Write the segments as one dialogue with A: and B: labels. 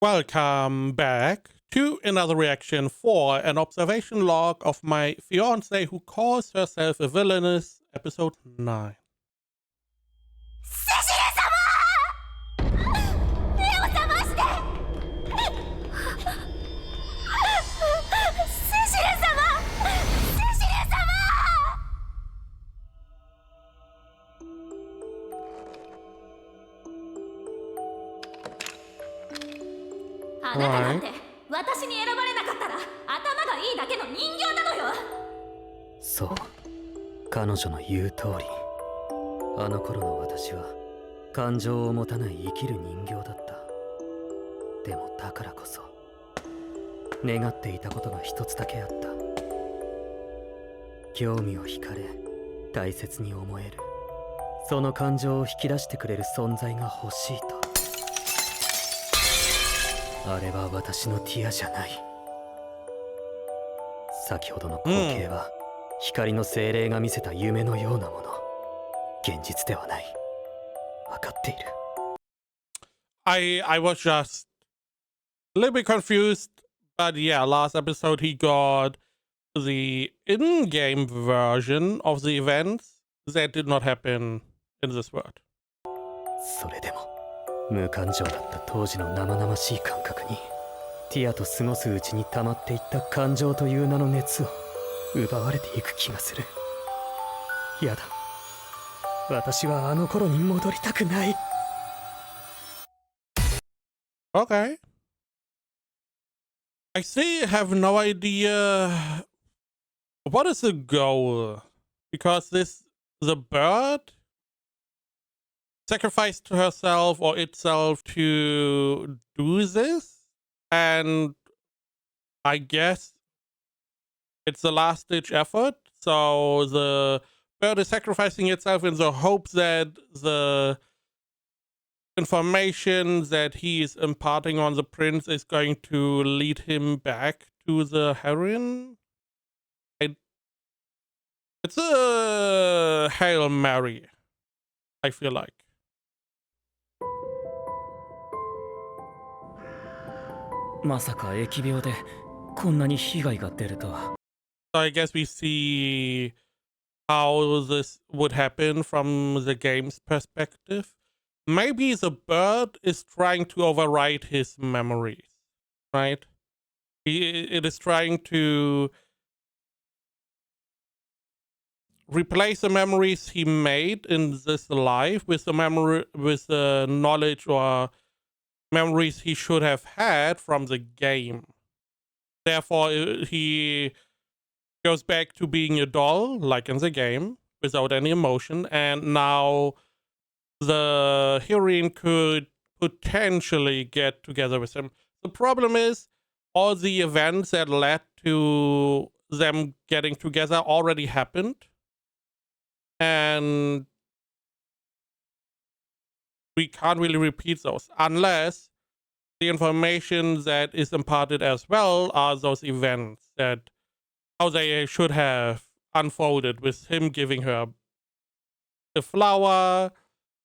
A: Welcome back to another reaction for an observation log of my fiancée who calls herself a villainess, episode 9. Alright.
B: 私に選ばれなかったら頭がいいだけの人形なのよ。
C: そう、彼女の言う通り、あの頃の私は感情を持たない生きる人形だった。でもだからこそ願っていたことが一つだけあった。興味を惹かれ大切に思える、その感情を引き出してくれる存在が欲しいと。あれは私のティアじゃない。先ほどの光景は、光の精霊が見せた夢のようなもの。現実ではない。分かっている。
A: I was just a little bit confused, but yeah, last episode he got the in-game version of the events that did not happen in this world.
C: それでも無感情だった当時の生々しい感覚に、ティアと過ごすうちに溜まっていった感情という名の熱を奪われていく気がする。やだ、私はあの頃に戻りたくない。
A: Okay. I still have no idea what is the goal, because the bird sacrificed herself or itself to do this, and I guess it's a last-ditch effort. So the bird is sacrificing itself in the hope that the information that he is imparting on the prince is going to lead him back to the heroine. It's a Hail Mary, I feel like.
C: まさか疫病でこんなに被害が出るとは。
A: So I guess we see how this would happen from the game's perspective. Maybe the bird is trying to override his memories, right? It is trying to replace the memories he made in this life with the knowledge or memories he should have had from the game. Therefore, he goes back to being a doll, like in the game, without any emotion, and now the heroine could potentially get together with him. The problem is, all the events that led to them getting together already happened, and we can't really repeat those unless the information that is imparted as well are those events that how they should have unfolded, with him giving her a flower,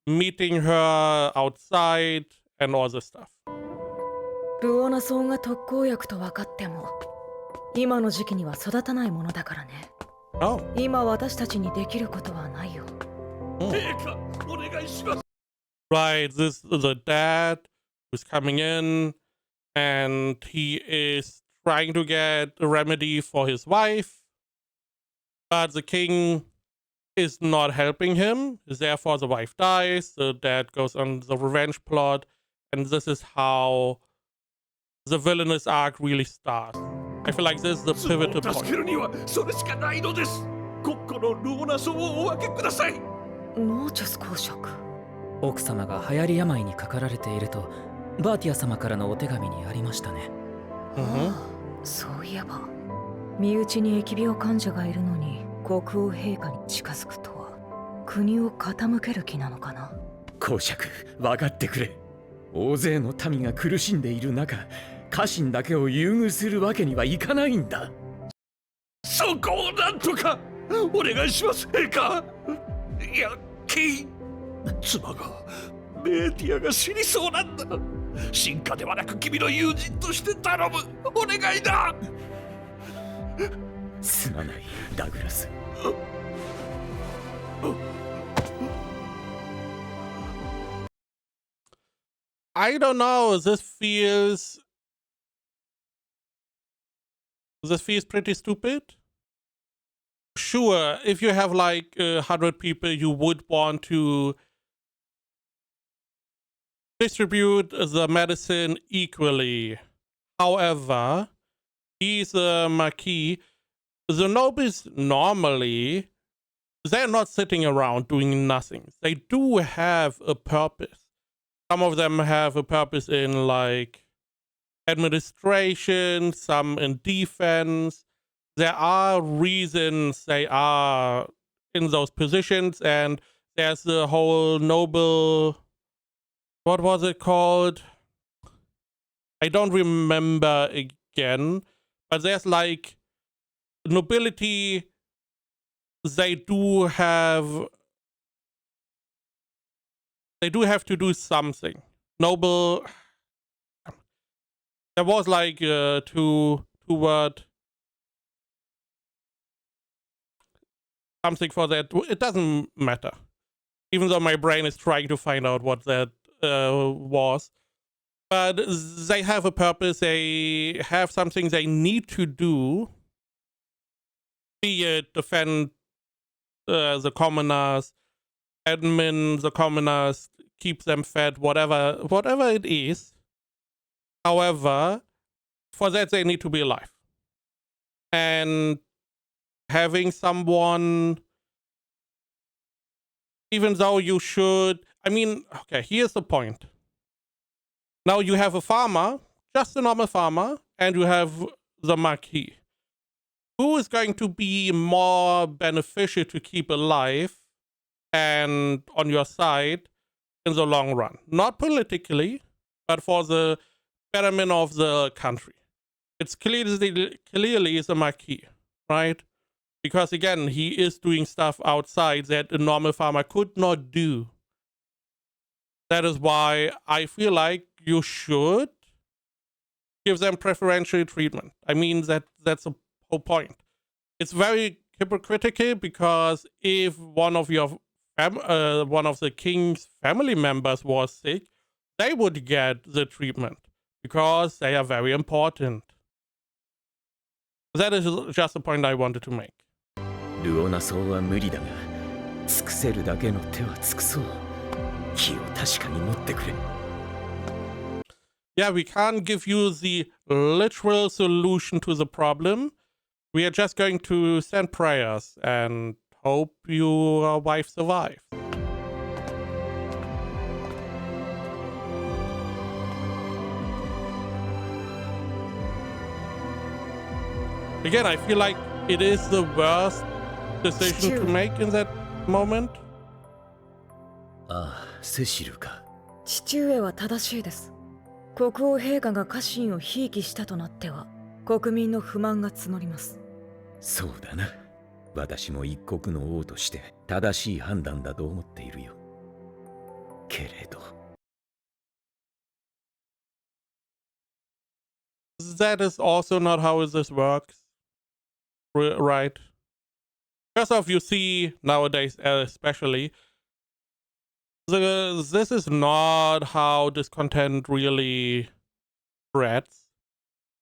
A: meeting her outside, and all this stuff.
D: ルオナ草が特効薬と分かっても今の時期には育たないものだからね。
A: Oh.
D: 今私たちにできることはないよ。
A: Right, this is the dad who's coming in, and he is trying to get a remedy for his wife, but the king is not helping him. Therefore, the wife dies, the dad goes on the revenge plot, and this is how the villainous arc really starts. I feel like this is the pivotal point.
D: ノーチャス公爵。
C: 奥様が流行り病にかかられているとバーティア様からのお手紙にありましたね。
D: そういえば身内に疫病患者がいるのに国王陛下に近づくとは国を傾ける気なのかな。
E: 公爵、分かってくれ。大勢の民が苦しんでいる中、家臣だけを優遇するわけにはいかないんだ。そこをなんとかお願いします、陛下。いや、妻がメーティアが死にそうなんだ。進化ではなく君の友人として頼む。お願いだ。すまない、ダグラス。
A: I don't know. This feels pretty stupid. Sure, if you have like 100 people, you would want to distribute the medicine equally. However, he's a Marquis. The nobles normally, they're not sitting around doing nothing. They do have a purpose. Some of them have a purpose in like administration, some in defense. There are reasons they are in those positions, and there's the whole noble, what was it called? I don't remember again, but there's like nobility. They do have to do something. Noble, there was like two-word something for that. It doesn't matter, even though my brain is trying to find out what that was. But they have a purpose. They have something they need to do, be it defend the commoners, admin the commoners, keep them fed, whatever it is. However, for that they need to be alive. And having someone, even though you should, I mean, okay, here's the point. Now you have a farmer, just a normal farmer, and you have the Marquis. Who is going to be more beneficial to keep alive and on your side in the long run? Not politically, but for the betterment of the country. It's clearly the Marquis, right? Because again, he is doing stuff outside that a normal farmer could not do. That is why I feel like you should give them preferential treatment. I mean, that's the whole point. It's very hypocritical because if one of the king's family members was sick, they would get the treatment because they are very important. That is just the point I wanted to make.
E: ルオナ層は無理だが、尽くせるだけの手は尽くそう。気を確かに持ってくれ。
A: Yeah, we can't give you the literal solution to the problem. We are just going to send prayers and hope your wife survives. Again, I feel like it is the worst decision to make in that moment.
E: ああ、セシルか。
D: 父上は正しいです。国王陛下が家臣をひいきしたとなっては国民の不満が募ります。
E: そうだな。私も一国の王として正しい判断だと思っているよ。けれど。
A: That is also not how this works. Right? First off, you see nowadays, especially, this is not how discontent really spreads.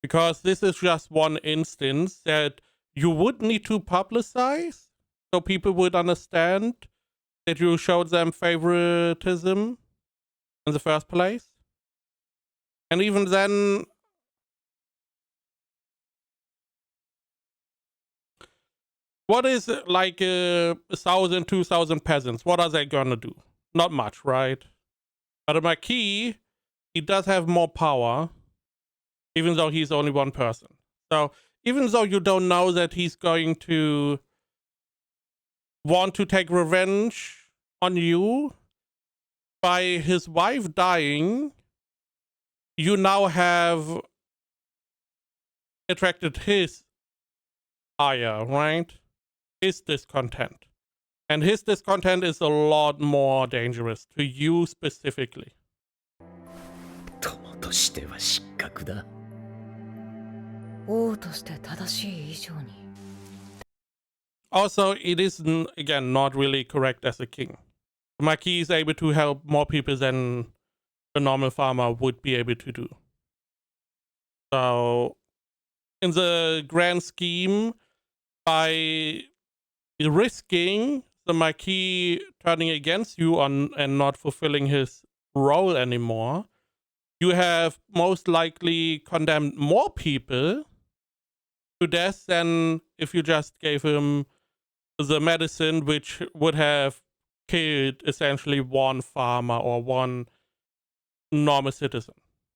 A: Because this is just one instance that you would need to publicize so people would understand that you showed them favoritism in the first place. And even then, what is like 1,000, 2,000 peasants? What are they gonna do? Not much, right? But a Marquis, he does have more power, even though he's only one person. So even though you don't know that he's going to want to take revenge on you, by his wife dying, you now have attracted his ire, right? His discontent. And his discontent is a lot more dangerous to you specifically.
E: ともしては失格だ。
D: 王として正しい以上に。
A: Also, it is, again, not really correct as a king. The Marquis is able to help more people than a normal farmer would be able to do. So, in the grand scheme, by risking the Marquis turning against you and not fulfilling his role anymore, you have most likely condemned more people to death than if you just gave him the medicine, which would have killed essentially one farmer or one normal citizen.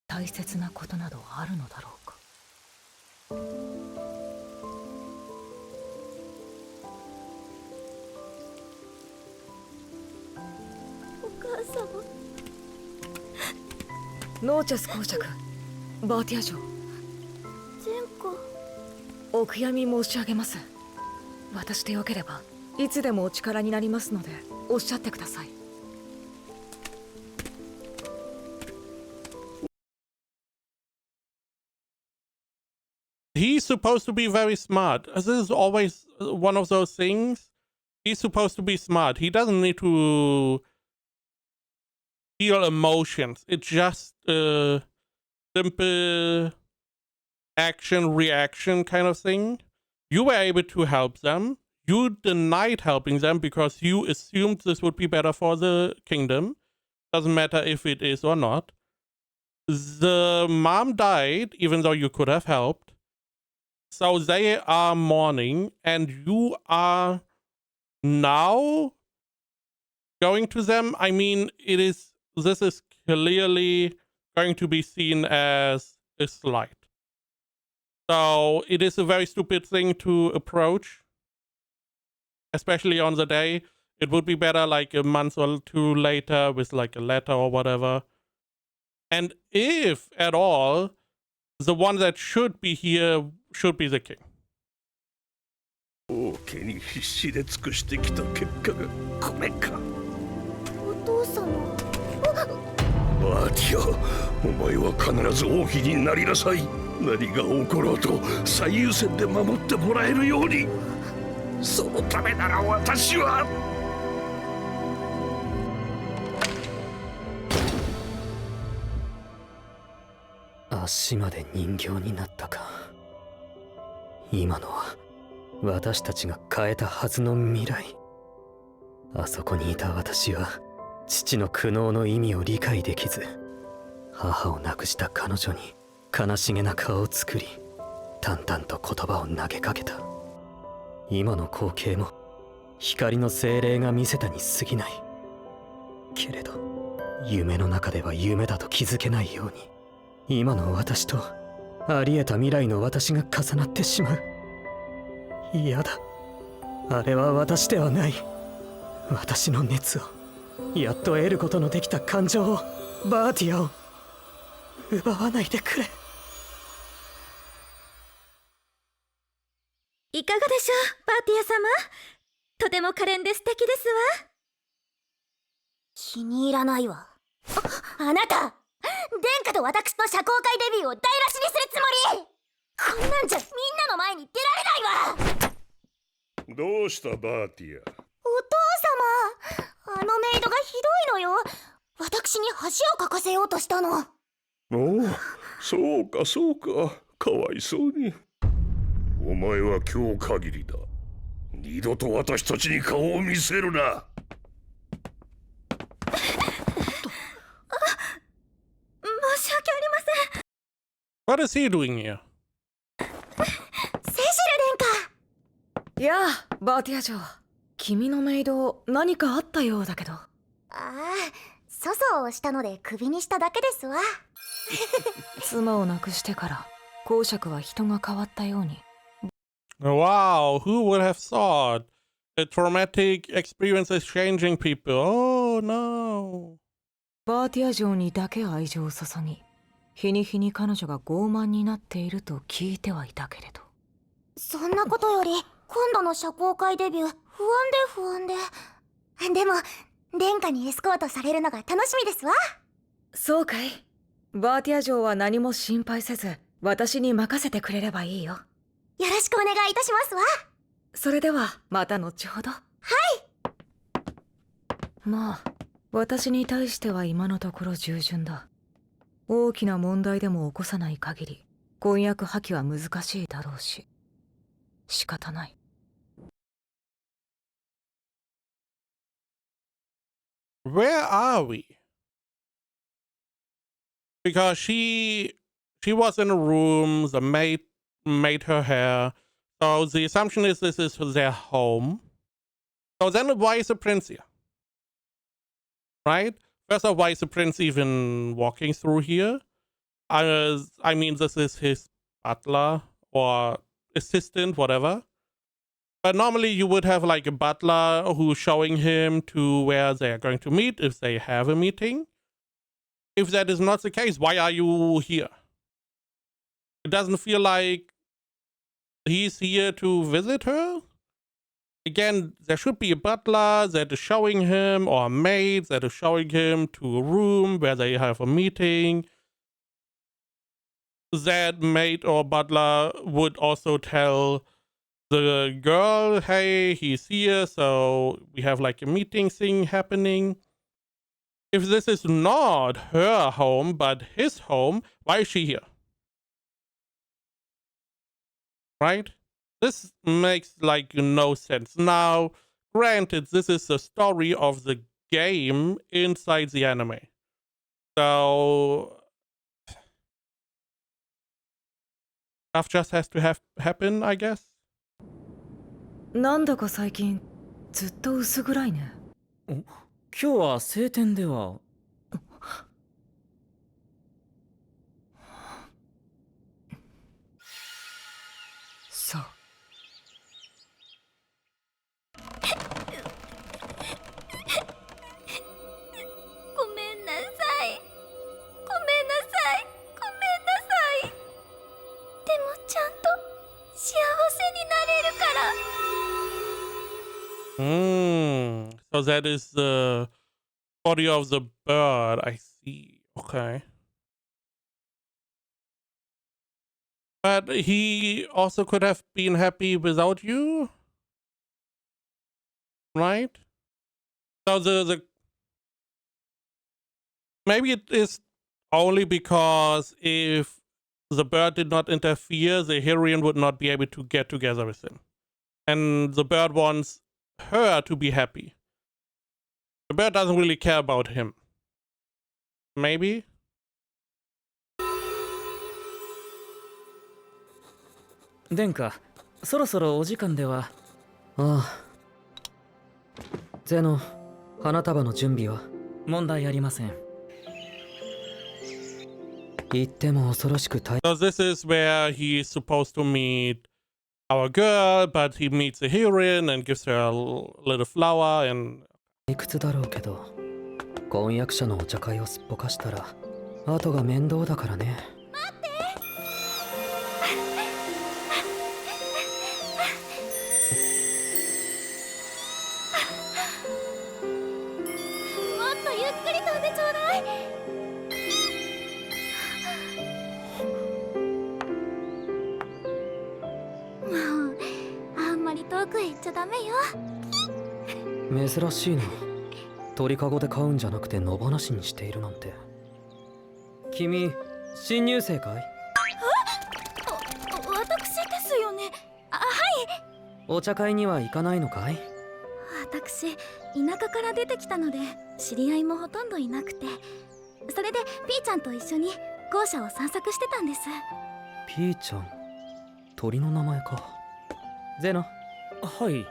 D: 大切なことなどあるのだろうか。
B: お母様。
D: ノーチャス公爵、バーティア城、
B: 前科。
D: お悔やみ申し上げます。私でよければいつでもお力になりますのでおっしゃってください。
A: He's supposed to be very smart. This is always one of those things. He's supposed to be smart. He doesn't need to feel emotions. It's just a simple action reaction kind of thing. You were able to help them. You denied helping them because you assumed this would be better for the kingdom. Doesn't matter if it is or not. The mom died, even though you could have helped. So they are mourning, and you are now going to them. I mean, this is clearly going to be seen as a slight. So it is a very stupid thing to approach, especially on the day. It would be better like a month or two later with like a letter or whatever. And if at all, the one that should be here should be the king.
F: 王家に必死で尽くしてきた結果がこれか。
B: お父様。
F: バーティア、お前は必ず王妃になりなさい。何が起ころうと最優先で守ってもらえるように。そのためなら私は。
C: 足まで人形になったか。今のは私たちが変えたはずの未来。あそこにいた私は父の苦悩の意味を理解できず、母を亡くした彼女に悲しげな顔を作り、淡々と言葉を投げかけた。今の光景も光の精霊が見せたに過ぎない。けれど夢の中では夢だと気づけないように、今の私とあり得た未来の私が重なってしまう。嫌だ。あれは私ではない。私の熱を、やっと得ることのできた感情を、バーティアを奪わないでくれ。
B: いかがでしょう、バーティア様。とても可憐で素敵ですわ。気に入らないわ。あなた、殿下と私の社交界デビューを台無しにするつもり。こんなんじゃみんなの前に出られないわ。
F: どうしたバーティア。
B: お父様、あのメイドがひどいのよ。私に恥をかかせようとしたの。
F: おお、そうかそうか、かわいそうに。お前は今日限りだ。二度と私たちに顔を見せるな。
B: 申し訳ありません。
A: What is he doing here?
B: セシル殿下。
D: やあ、バーティア城。君のメイド、何かあったようだけど。
B: ああ、粗相をしたのでクビにしただけですわ。
D: 妻を亡くしてから公爵は人が変わったように。
A: Wow, who would have thought? A traumatic experience is changing people. Oh no.
D: バーティア城にだけ愛情を注ぎ、日に日に彼女が傲慢になっていると聞いてはいたけれど。
B: そんなことより今度の社交界デビュー不安で。でも殿下にエスコートされるのが楽しみですわ。
D: そうかい。バーティア城は何も心配せず、私に任せてくれればいいよ。
B: よろしくお願いいたしますわ。
D: それでは、また後ほど。はい。まあ、私に対しては今のところ従順だ。大きな問題でも起こさない限り、婚約破棄は難しいだろうし、仕方ない。
A: Where are we? Because she was in a room, the maid made her hair. So the assumption is this is their home. So then why is the prince here? Right? First of all, why is the prince even walking through here? I mean, this is his butler or assistant, whatever. But normally you would have like a butler who's showing him to where they're going to meet if they have a meeting. If that is not the case, why are you here? It doesn't feel like he's here to visit her. Again, there should be a butler that is showing him, or a maid that is showing him to a room where they have a meeting. That maid or butler would also tell the girl, hey, he's here, so we have like a meeting thing happening. If this is not her home, but his home, why is she here? Right? This makes like no sense. Now, granted, this is the story of the game inside the anime. So, stuff just has to happen, I guess.
D: なんだか最近、ずっと薄暗いね。
E: 今日は晴天では。
D: そう。
B: ごめんなさい。ごめんなさい。ごめんなさい。でもちゃんと幸せになれるから。
A: So that is the body of the bird. I see. Okay. But he also could have been happy without you, right? So the maybe it is only because if the bird did not interfere, the heroine would not be able to get together with him. And the bird wants her to be happy. The bird doesn't really care about him. Maybe?
E: 殿下、そろそろお時間では。
C: ああ。ゼノ、花束の準備は
E: 問題ありません。
C: 言っても恐ろしく大
A: So this is where he's supposed to meet our girl, but he meets the heroine and gives her a little flower and
C: 屈だろうけど、婚約者のお茶会をすっぽかしたら後が面倒だからね。
B: もっとゆっくり飛んでちょうだい。もうあんまり遠くへ行っちゃダメよ。
C: 珍しいな。鳥かごで買うんじゃなくて野放しにしているなんて。君、新入生かい？
B: 私ですよね。はい。
C: お茶会には行かないのかい？
B: 私田舎から出てきたので知り合いもほとんどいなくて、それでピーちゃんと一緒に校舎を散策してたんです。
C: ピーちゃん、鳥の名前か。ゼノ。
E: はい。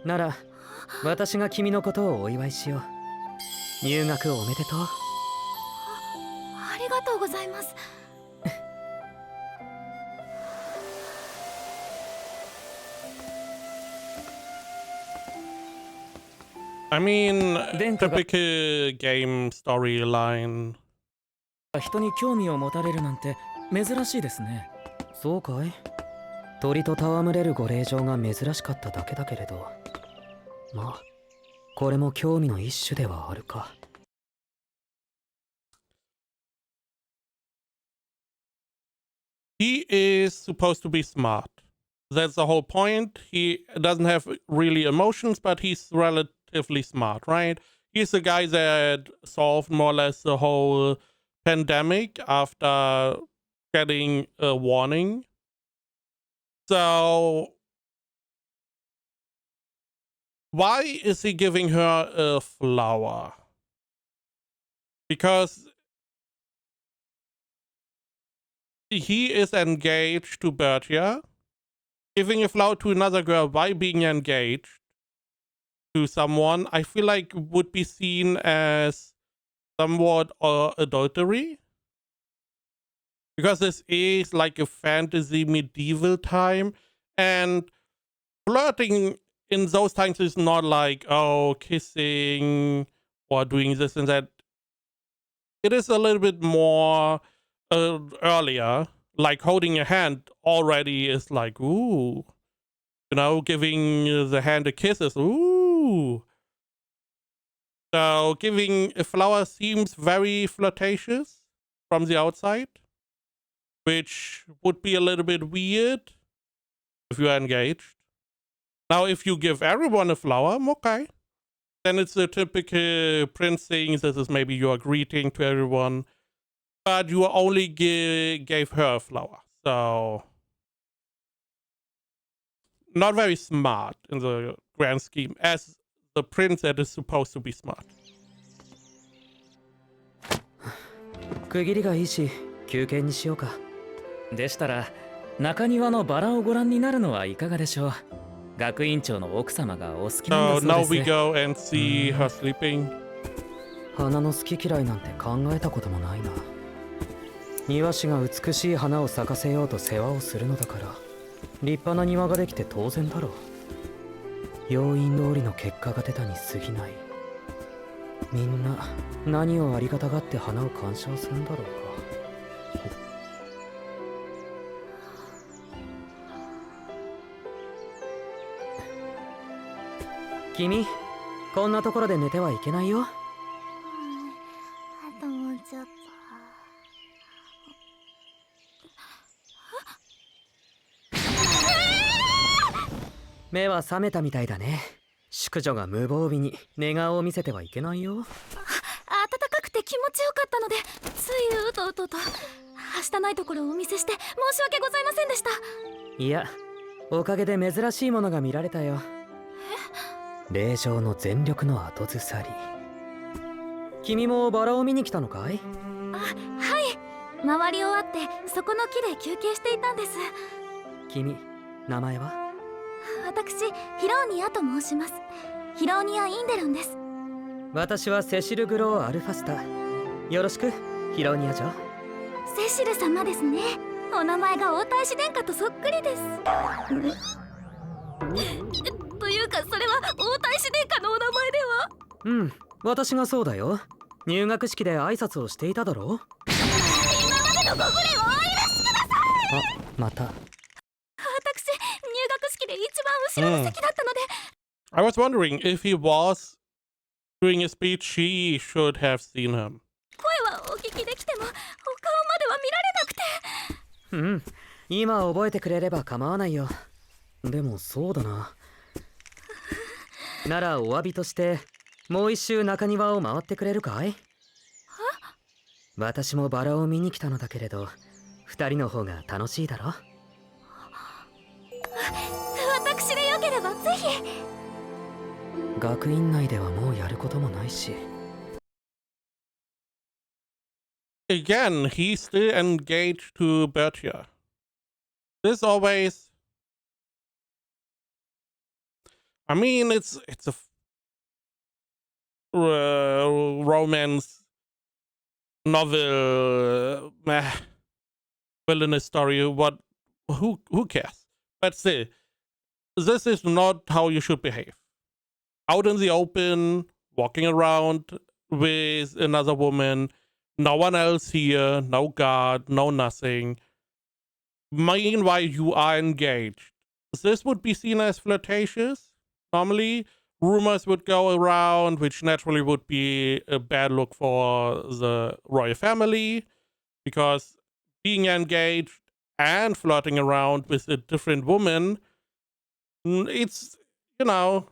C: なら私が君のことをお祝いしよう。入学おめでとう。
B: ありがとうございます。
A: I mean,
E: 殿下が
A: typical game storyline.
E: 人に興味を持たれるなんて珍しいですね。
C: そうかい？鳥と戯れるご令嬢が珍しかっただけだけれど、まあこれも興味の一種ではあるか。
A: he is supposed to be smart. That's the whole point. He doesn't have really emotions, but he's relatively smart, right? He's the guy that solved more or less the whole pandemic after getting a warning. So why is he giving her a flower? Because he is engaged to Bertia. Giving a flower to another girl by being engaged to someone, I feel like would be seen as somewhat adultery. Because this is like a fantasy medieval time, and flirting in those times is not like, oh, kissing or doing this and that. It is a little bit more earlier, like holding a hand already is like, ooh. You know, giving the hand a kiss is, ooh. So giving a flower seems very flirtatious from the outside, which would be a little bit weird if you are engaged. Now, if you give everyone a flower, okay. Then it's the typical prince thing. This is maybe your greeting to everyone. But you only gave her a flower. So, not very smart in the grand scheme, as the prince that is supposed to be smart.
C: 区切りがいいし休憩にしようか。でしたら中庭のバラをご覧になるのはいかがでしょう。学院長の奥様がお好きなんだ
A: So
C: そう
A: now
C: です。
A: we go and see her sleeping.
C: 花の好き嫌いなんて考えたこともないな。庭師が美しい花を咲かせようと世話をするのだから、立派な庭ができて当然だろう。要因通りの結果が出たに過ぎない。みんな何をありがたがって花を鑑賞するんだろうか。君、こんなところで寝てはいけないよ。
B: あともうちょっと。
C: 目は覚めたみたいだね。淑女が無防備に寝顔を見せてはいけないよ。
B: 暖かくて気持ちよかったのでついうとうとと。はしたないところをお見せして申し訳ございませんでした。
C: いや、おかげで珍しいものが見られたよ。霊場の全力の後ずさり。君もバラを見に来たのかい？
B: あ、はい。回り終わってそこの木で休憩していたんです。
C: 君、名前は？
B: 私、ヒローニアと申します。ヒローニア・インデルンです。
C: 私はセシル・グロー・アルファスタ。よろしく、ヒローニア女。
B: セシル様ですね。お名前が王太子殿下とそっくりです。というか、それは王太子殿下のお名前では？
C: うん、私がそうだよ。入学式で挨拶をしていただろう。
B: 今までのご無礼をお許しください。
C: あ、また。
B: 私、入学式で一番後ろの席だったので。
A: I was wondering if he was doing a speech, she should have seen him.
B: 声はお聞きできても、お顔までは見られなくて。
C: うん、今覚えてくれれば構わないよ。でもそうだな。ならお詫びとしてもう一周中庭を回ってくれるかい？私もバラを見に来たのだけれど、二人の方が楽しいだろ。
B: 私でよければぜひ。
C: 学院内ではもうやることもないし。
A: Again, he's still engaged to Bertia. This always... I mean, it's a romance novel, villainous story. What? Who cares? But still, this is not how you should behave. Out in the open, walking around with another woman, no one else here, no guard, no nothing. Meanwhile, you are engaged. This would be seen as flirtatious. Normally, rumors would go around, which naturally would be a bad look for the royal family, because being engaged and flirting around with a different woman, it's, you know,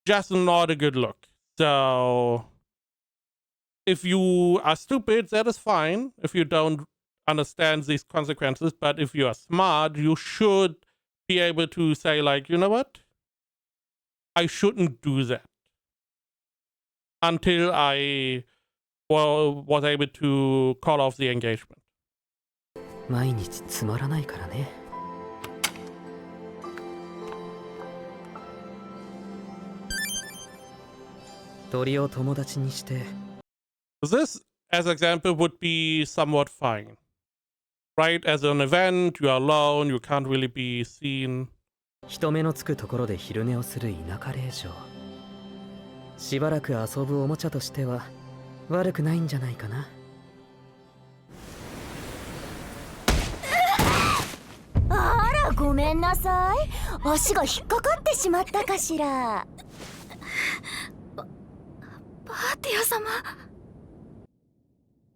A: just not a good look. So if you are stupid, that is fine if you don't understand these consequences. But if you are smart, you should be able to say, like, you know what? I shouldn't do that until I was able to call off the engagement.
C: 毎日つまらないからね。鳥を友達にして。
A: This, as example, would be somewhat fine. Right? As an event, you are alone, you can't really be seen.
C: 人目のつくところで昼寝をする田舎令嬢。しばらく遊ぶおもちゃとしては悪くないんじゃないかな。
B: あら、ごめんなさい。足が引っかかってしまったかしら。バーティア様。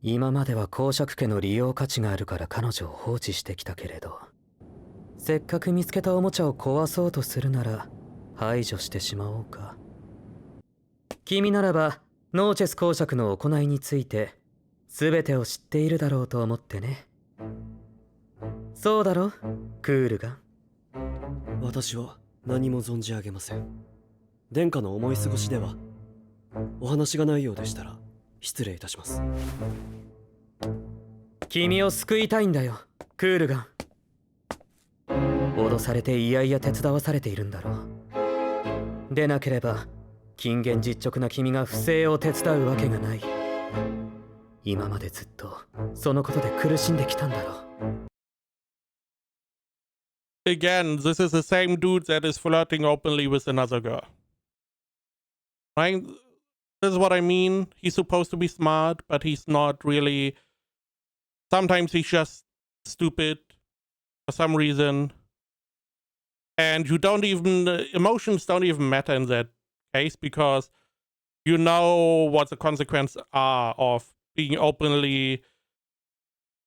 C: 今までは公爵家の利用価値があるから彼女を放置してきたけれど、せっかく見つけたおもちゃを壊そうとするなら排除してしまおうか。君ならばノーチェス公爵の行いについて全てを知っているだろうと思ってね。そうだろ、クールガン。
G: 私は何も存じ上げません。殿下の思い過ごしでは。お話がないようでしたら失礼いたします。
C: 君を救いたいんだよ、クールガン。脅されていやいや手伝わされているんだろう。でなければ謹厳実直な君が不正を手伝うわけがない。今までずっとそのことで苦しんできたんだろう。
A: Again, this is the same dude that is flirting openly with another girl. Right? This is what I mean. He's supposed to be smart, but he's not really. Sometimes he's just stupid for some reason. And you don't even, emotions don't even matter in that case because you know what the consequences are of being openly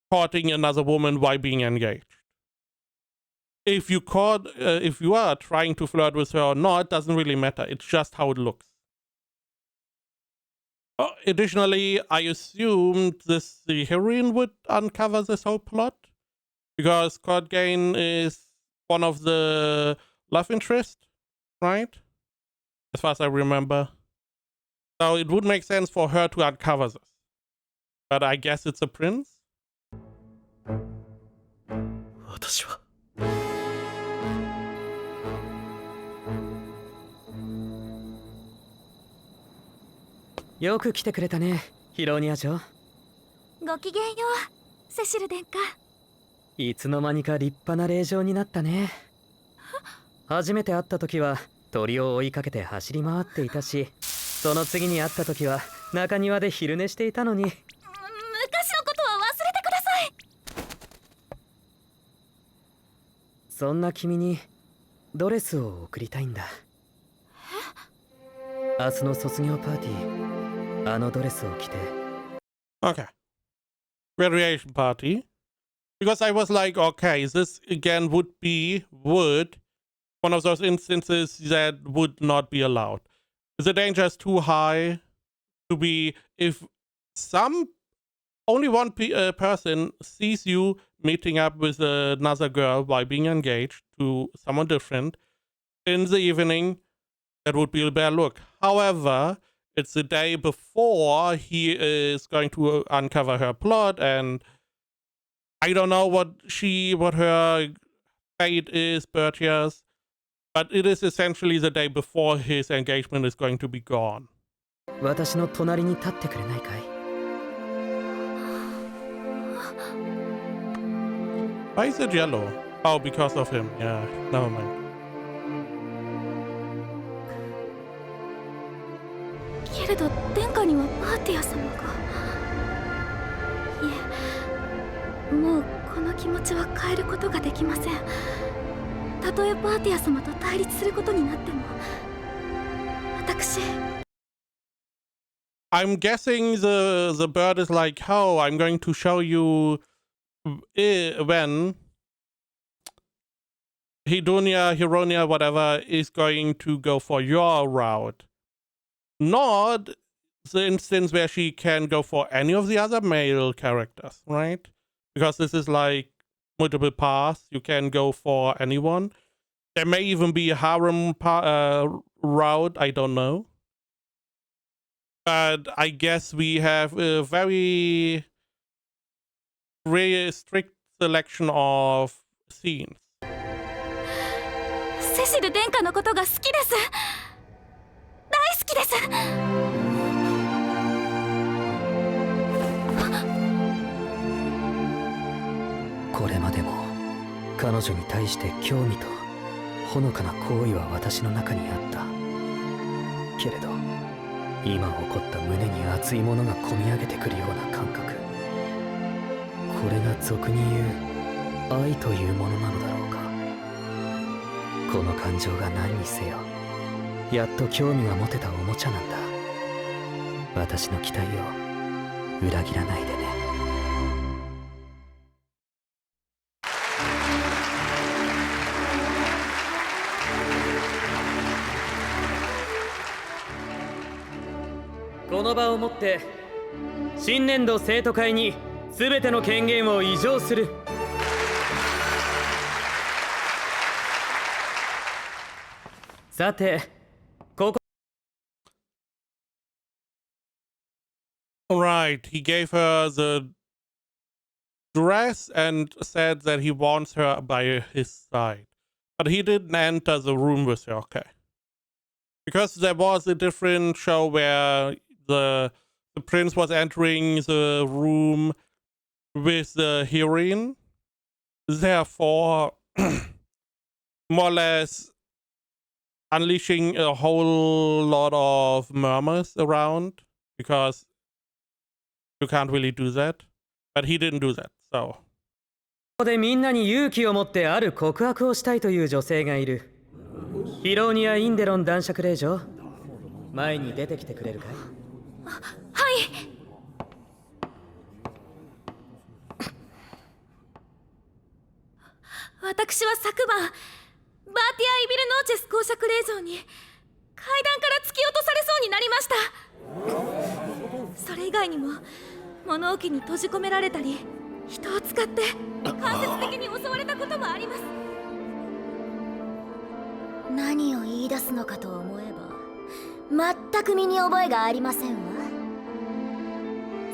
A: courting another woman while being engaged. If you are trying to flirt with her or not, doesn't really matter. It's just how it looks. Additionally, I assumed the heroine would uncover this whole plot because Cordgain is one of the love interests, right? As far as I remember. So it would make sense for her to uncover this. But I guess it's a prince?
G: 私は
C: よく来てくれたね、ヒロニア嬢。
B: ごきげんよう、セシル殿下。
C: いつの間にか立派な令嬢になったね。初めて会った時は鳥を追いかけて走り回っていたし、その次に会った時は中庭で昼寝していたのに。
B: 昔のことは忘れてください。
C: そんな君にドレスを贈りたいんだ。明日の卒業パーティー、あのドレスを着て。
A: Okay. Graduation party. Because I was like, okay, this again would one of those instances that would not be allowed. The danger is too high to be, if only one person sees you meeting up with another girl while being engaged to someone different in the evening, that would be a bad look. However, it's the day before he is going to uncover her plot, and I don't know what her fate is, Bertia's, but it is essentially the day before his engagement is going to be gone.
C: 私の隣に立ってくれないかい？
A: Why is it yellow? Oh, because of him. Yeah, never mind.
B: けれど殿下にはバーティア様が。いえ、もうこの気持ちは変えることができません。たとえバーティア様と対立することになっても、私。
A: I'm guessing the bird is like, oh, I'm going to show you when Hironia, whatever, is going to go for your route. Not the instance where she can go for any of the other male characters, right? Because this is like multiple paths. You can go for anyone. There may even be a harem route. I don't know. But I guess we have a very strict selection of scenes.
B: セシル殿下のことが好きです。大好きです。
C: これまでも彼女に対して興味とほのかな好意は私の中にあったけれど、今起こった胸に熱いものがこみ上げてくるような感覚、これが俗に言う愛というものなのだろうか。この感情が何にせよ、やっと興味が持てたおもちゃなんだ。私の期待を裏切らないでね。この場をもって新年度生徒会に全ての権限を移譲する。さて、ここ。
A: Right, he gave her the dress and said that he wants her by his side. But he didn't enter the room with her, okay. Because there was a different show where the prince was entering the room with the heroine. Therefore, more or less unleashing a whole lot of murmurs around. Because you can't really do that. But he didn't do that, so.
C: ここでみんなに勇気を持ってある告白をしたいという女性がいる。ヒローニア・インデロン男爵令嬢、前に出てきてくれるかい？
B: はい。私は昨晩バーティア・イビルノーチェス公爵令嬢に階段から突き落とされそうになりました。それ以外にも物置に閉じ込められたり、人を使って間接的に襲われたこともあります。何を言い出すのかと思えば全く身に覚えがありませんわ。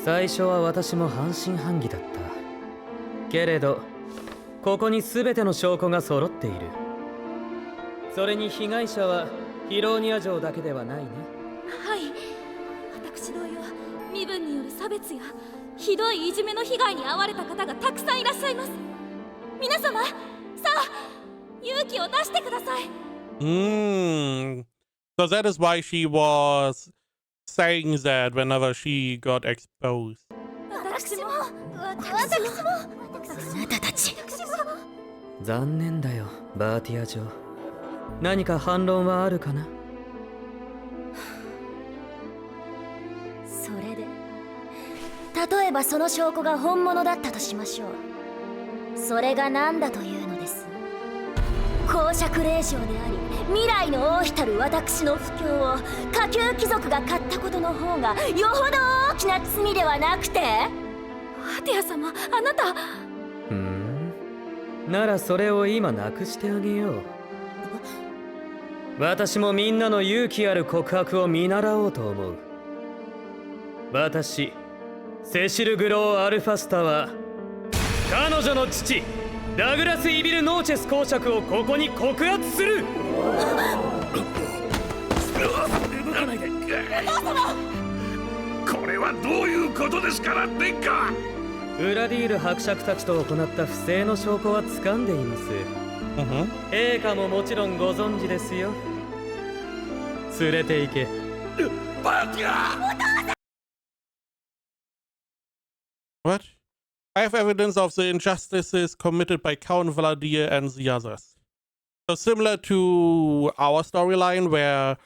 C: 最初は私も半信半疑だったけれど、ここに全ての証拠が揃っている。それに被害者はヒローニア城だけではないね。
B: はい、私同様身分による差別やひどいいじめの被害に遭われた方がたくさんいらっしゃいます。皆様、さあ勇気を出してください。
A: So that is why she was saying that whenever she got exposed.
B: 私もあなたたち。
C: 残念だよ、バーティア城。何か反論はあるかな？
B: それで、例えばその証拠が本物だったとしましょう。それが何だというのです。公爵令嬢であり未来の王妃たる私の不況を下級貴族が買ったことの方がよほど大きな罪ではなくて。ハティア様、あなた。
C: ならそれを今なくしてあげよう。私もみんなの勇気ある告白を見習おうと思う。私セシル・グロー・アルファスタは彼女の父ダグラス・イビル・ノーチェス公爵をここに告発する。
F: 動かないで。これはどういうことですから、殿下。
C: ウラディール伯爵たちと行った不正の証拠は掴んでいます。陛下ももちろんご存知ですよ。連れて行け。
F: バーティア。
A: What? I have evidence of the injustices committed by Count Vladir and the others. So similar to our storyline where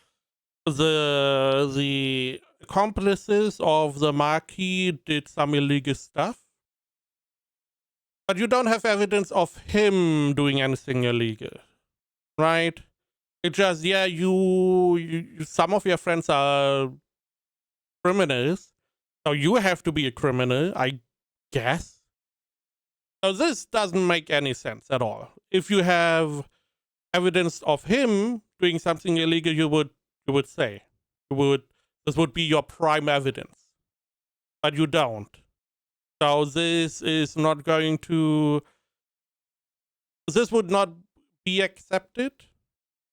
A: the accomplices of the Marquis did some illegal stuff. But you don't have evidence of him doing anything illegal, right? It just, yeah, some of your friends are criminals, so you have to be a criminal, I guess. So this doesn't make any sense at all. If you have evidence of him doing something illegal, you would say, this would be your prime evidence, but you don't. So this would not be accepted,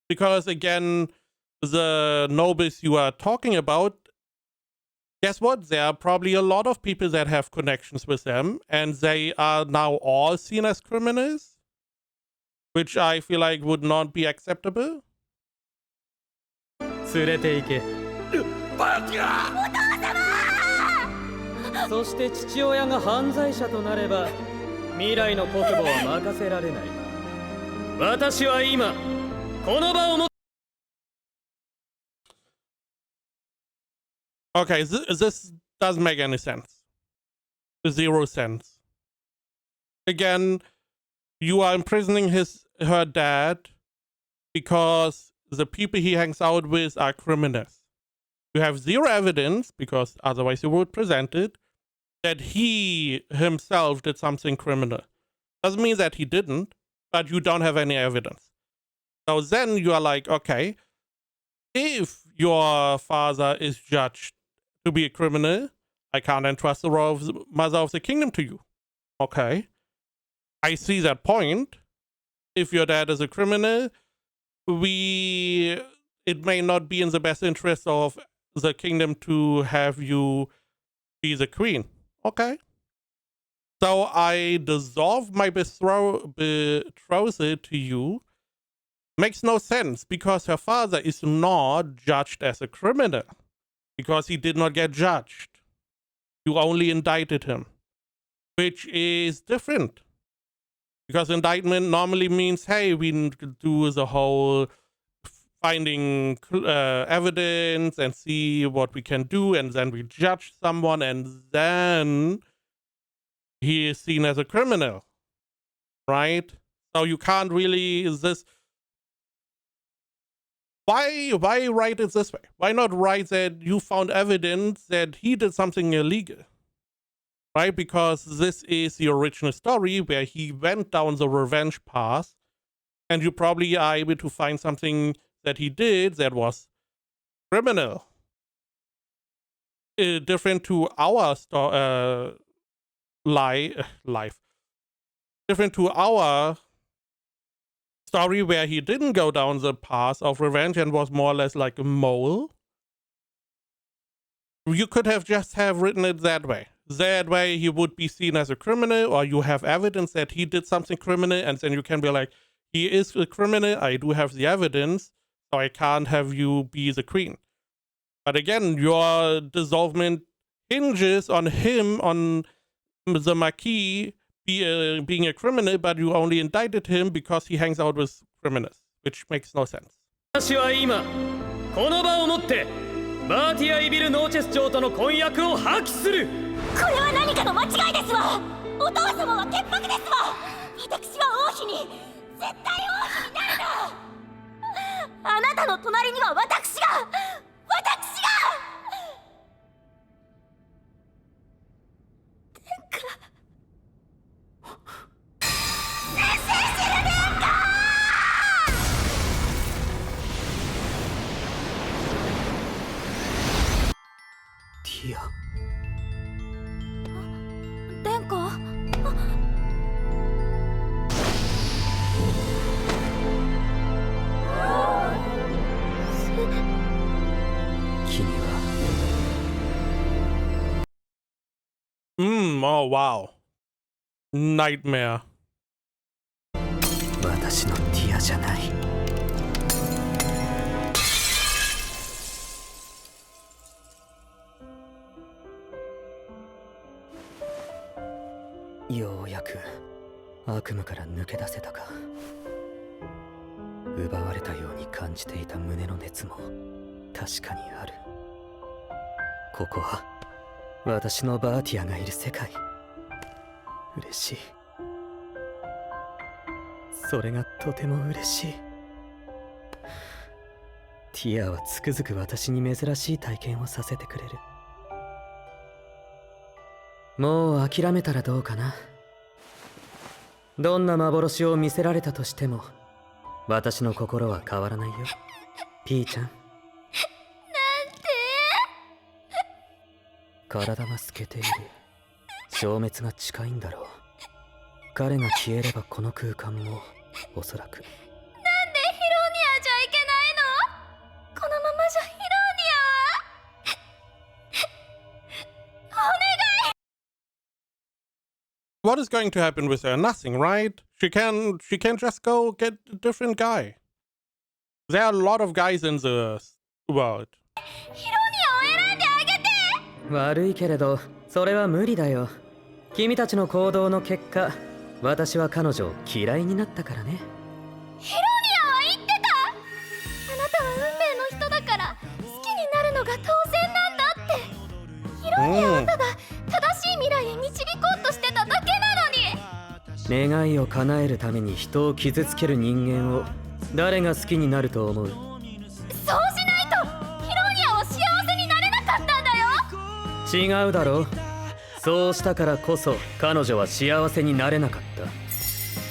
A: because again, the nobles you are talking about, guess what? There are probably a lot of people that have connections with them, and they are now all seen as criminals, which I feel like would not be acceptable.
C: 連れて行け。
F: バーティア！
C: そして父親が犯罪者となれば未来の国母は任せられない。私は今この場をも
A: Okay, this doesn't make any sense. Zero sense. Again, you are imprisoning her dad because the people he hangs out with are criminals. You have zero evidence, because otherwise you would present it, that he himself did something criminal. Doesn't mean that he didn't, but you don't have any evidence. So then you are like, okay, if your father is judged to be a criminal, I can't entrust the role of the mother of the kingdom to you. Okay. I see that point. If your dad is a criminal, it may not be in the best interest of the kingdom to have you be the queen. Okay. So I dissolve my betrothal to you. Makes no sense, because her father is not judged as a criminal, because he did not get judged. You only indicted him, which is different. Because indictment normally means, hey, we do the whole finding evidence and see what we can do, and then we judge someone, and then he is seen as a criminal, right? So you can't really why write it this way? Why not write that you found evidence that he did something illegal? Right? Because this is the original story where he went down the revenge path, and you probably are able to find something that he did that was criminal. Different to our life. Different to our story where he didn't go down the path of revenge and was more or less like a mole. You could have just have written it that way. That way he would be seen as a criminal, or you have evidence that he did something criminal, and then you can be like, he is a criminal, I do have the evidence, so I can't have you be the queen. But again, your dissolvement hinges on him, on the Marquis being a criminal, but you only indicted him because he hangs out with criminals, which makes no sense.
C: 私は今この場をもってバーティア・イビル・ノーチェス朝との婚約を破棄する。
B: これは何かの間違いですわ。お父様は潔白ですわ。私は王妃に絶対王妃になるの。あなたの隣には私が
C: ティア。
B: 殿下。
C: 君は
A: Oh wow. Nightmare.
C: 私のティアじゃない。ようやく悪夢から抜け出せたか。奪われたように感じていた胸の熱も確かにある。ここは私のバーティアがいる世界。嬉しい。それがとても嬉しい。ティアはつくづく私に珍しい体験をさせてくれる。もう諦めたらどうかな。どんな幻を見せられたとしても私の心は変わらないよ、ピーちゃん。なんて。体が透けている。消滅が近いんだろう。彼が消えればこの空間もおそらく。
B: なんでヒロニアじゃいけないの？このままじゃヒロニアはお願い。
A: What is going to happen with her? Nothing, right? She can just go get a different guy. There are a lot of guys in the world.
B: ヒロニアを選んであげて。
C: 悪いけれどそれは無理だよ。君たちの行動の結果、私は彼女を嫌いになったからね。
B: ヒロニアは言ってた。あなたは運命の人だから好きになるのが当然なんだって。ヒロニアはただ正しい未来へ導こうとしてただけなのに。
C: 願いを叶えるために人を傷つける人間を誰が好きになると思う？
B: そうしないとヒロニアは幸せになれなかったんだよ。
C: 違うだろう。そうしたからこそ彼女は幸せになれなかっ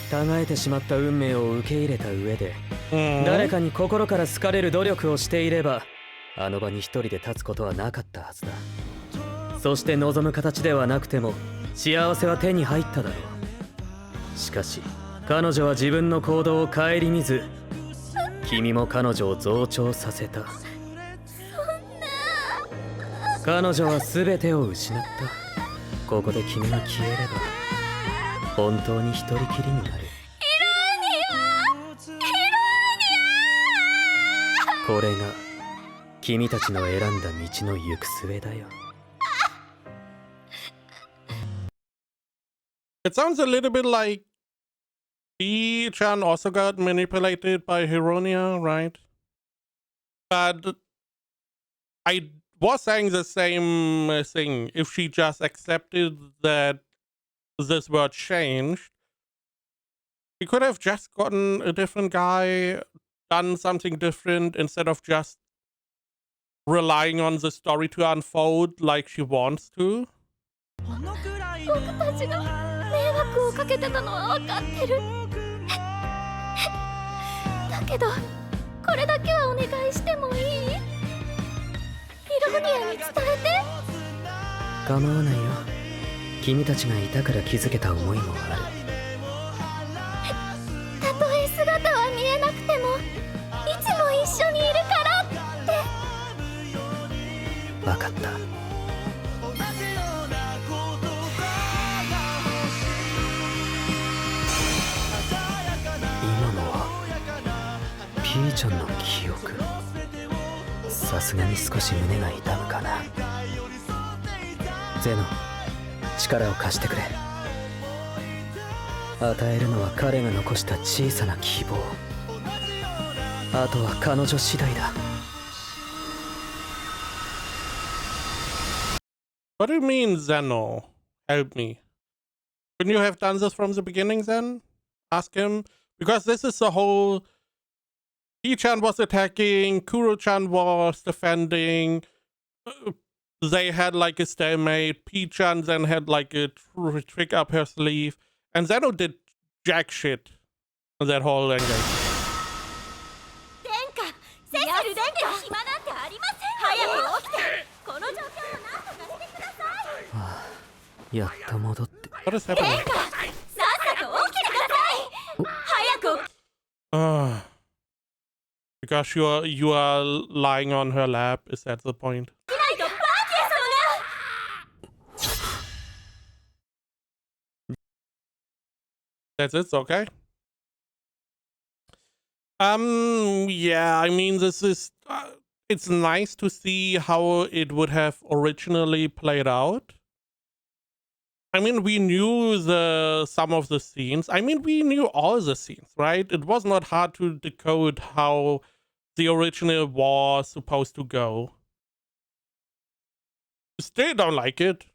C: た。違えてしまった運命を受け入れた上で、誰かに心から好かれる努力をしていればあの場に一人で立つことはなかったはずだ。そして望む形ではなくても幸せは手に入っただろう。しかし彼女は自分の行動を顧みず、君も彼女を増長させた。彼女は全てを失った。ここで君が消えれば本当に一人きりになる。これが君たちの選んだ道の行く末だよ。
A: It sounds a little bit like Chan also got manipulated by Hironia, right? But I was saying the same thing. If she just accepted that this word changed, she could have just gotten a different guy, done something different instead of just relying on the story to unfold like she wants to.
B: 僕たちが迷惑をかけてたのは分かってる。だけどこれだけはお願いしてもいい？ヒロニアに伝えて。
C: 構わないよ。君たちがいたから気づけた思いもある。
B: たとえ姿は見えなくてもいつも一緒にいるからって。
C: 分かった。今のはピーちゃんの記憶。さすがに少し胸が痛むかな。ゼノ、力を貸してくれ。与えるのは彼が残した小さな希望。あとは彼女次第だ。
A: What do you mean, Zeno? Help me. Couldn't you have done this from the beginning then? Ask him. Because this is the whole... P-chan was attacking, Kuro-chan was defending, they had like a stalemate, P-chan then had like a trick up her sleeve, and Zeno did jack shit on that whole angle.
B: 殿下、セシル殿下、暇なんてありません。早く起きて、この状況を何とかしてください。
C: はあ、やっと戻って。
A: What is happening?
B: 殿下、さっさと起きてください。早く起き。
A: Because you are lying on her lap, is that the point? That's it, okay? Yeah, I mean, this is... it's nice to see how it would have originally played out. I mean, we knew some of the scenes. I mean, we knew all the scenes, right? It was not hard to decode how the original was supposed to go. Still don't like it.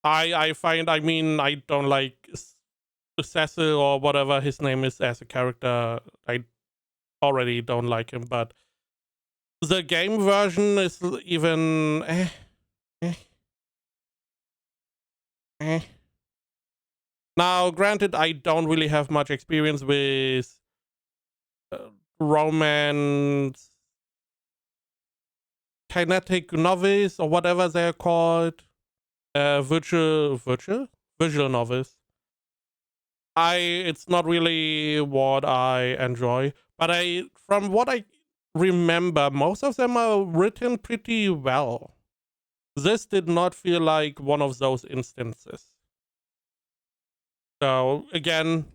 A: I find, I mean, I don't like Cecil or whatever his name is as a character, I already don't like him, but the game version is even Now, granted, I don't really have much experience with romance, kinetic novels, or whatever they're called, visual novels. It's not really what I enjoy, but from what I remember, most of them are written pretty well. This did not feel like one of those instances. So again,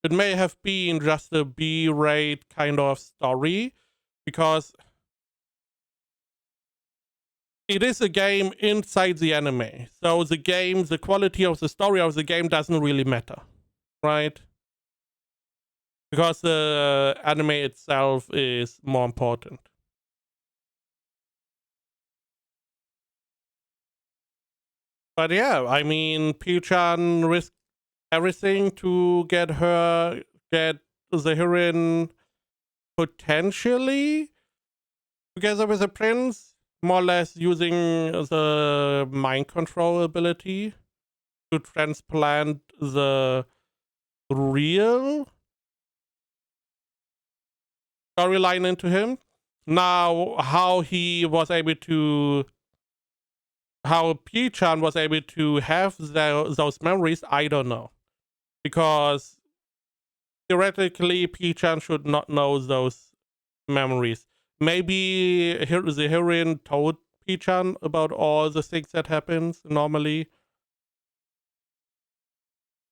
A: it may have been just a B-rate kind of story, because it is a game inside the anime. So the quality of the story of the game doesn't really matter, right? Because the anime itself is more important. But yeah, I mean, Piu-chan risked everything to get the heroine potentially together with the prince, more or less using the mind control ability to transplant the real storyline into him. Now, how P-chan was able to have those memories, I don't know. Because theoretically, P-chan should not know those memories. Maybe the heroine told P-chan about all the things that happens normally,